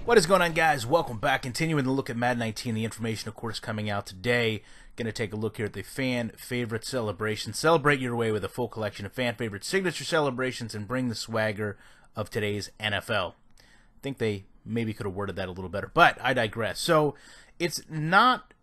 What is going on, guys? Welcome back. Continuing to look at Madden 19. The information, of course, coming out today. Going to take a look here at the fan favorite celebrations. Celebrate your way with a full collection of fan favorite signature celebrations and bring the swagger of today's NFL. I think they maybe could have worded that a little better, but I digress. So it's not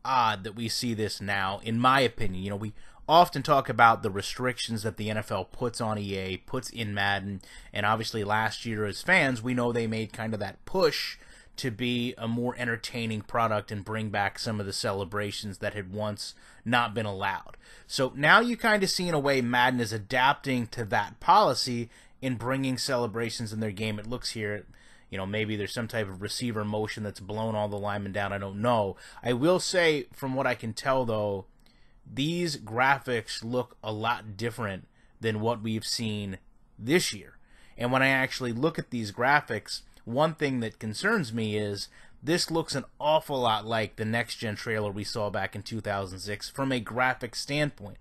odd that we see this now, in my opinion. You know, we often talk about the restrictions that the NFL puts on EA, puts in Madden, and obviously last year as fans, we know they made kind of that push to be a more entertaining product and bring back some of the celebrations that had once not been allowed. So now you kind of see in a way Madden is adapting to that policy in bringing celebrations in their game. It looks here, you know, maybe there's some type of receiver motion that's blown all the linemen down. I don't know. I will say, from what I can tell, though, these graphics look a lot different than what we've seen this year. And when I actually look at these graphics, one thing that concerns me is this looks an awful lot like the next-gen trailer we saw back in 2006 from a graphic standpoint.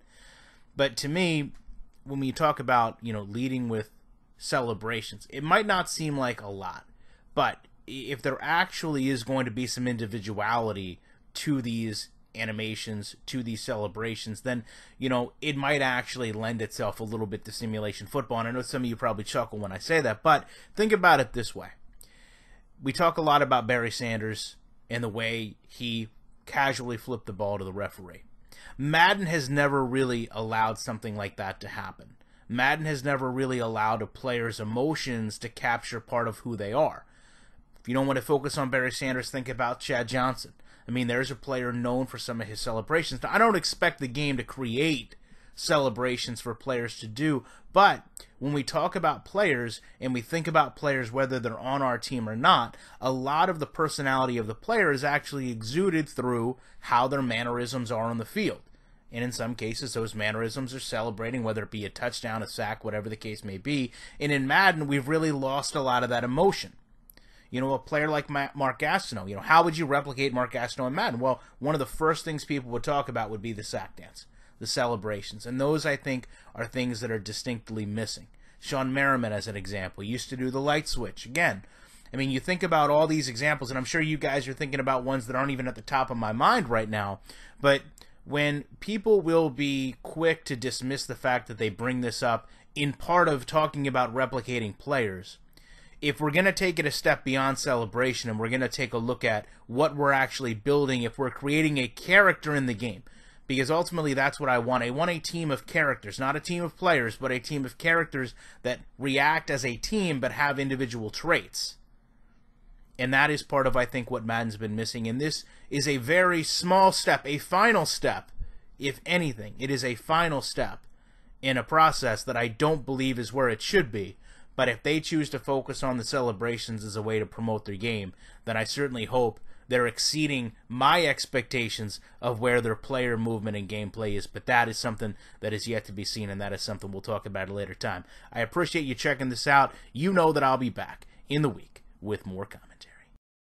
But to me, when we talk about, you know, leading with celebrations, it might not seem like a lot. But if there actually is going to be some individuality to these animations, to these celebrations, then, you know, it might actually lend itself a little bit to simulation football. And I know some of you probably chuckle when I say that, but think about it this way. We talk a lot about Barry Sanders and the way he casually flipped the ball to the referee. Madden has never really allowed something like that to happen. Madden has never really allowed a player's emotions to capture part of who they are. If you don't want to focus on Barry Sanders, think about Chad Johnson. I mean, there's a player known for some of his celebrations. Now, I don't expect the game to create celebrations for players to do, but when we talk about players and we think about players whether they're on our team or not, a lot of the personality of the player is actually exuded through how their mannerisms are on the field. And in some cases, those mannerisms are celebrating, whether it be a touchdown, a sack, whatever the case may be. And in Madden, we've really lost a lot of that emotion. You know, a player like Mark Gastineau, you know, how would you replicate Mark Gastineau in Madden? Well, one of the first things people would talk about would be the sack dance, the celebrations. And those, I think, are things that are distinctly missing. Sean Merriman, as an example, used to do the light switch. Again, I mean, you think about all these examples, and I'm sure you guys are thinking about ones that aren't even at the top of my mind right now, but when people will be quick to dismiss the fact that they bring this up in part of talking about replicating players, if we're going to take it a step beyond celebration and we're going to take a look at what we're actually building, if we're creating a character in the game, because ultimately that's what I want. I want a team of characters, not a team of players, but a team of characters that react as a team but have individual traits. And that is part of, I think, what Madden's been missing. And this is a very small step, a final step, if anything. It is a final step in a process that I don't believe is where it should be. But if they choose to focus on the celebrations as a way to promote their game, then I certainly hope they're exceeding my expectations of where their player movement and gameplay is. But that is something that is yet to be seen, and that is something we'll talk about at a later time. I appreciate you checking this out. You know that I'll be back in the week with more commentary.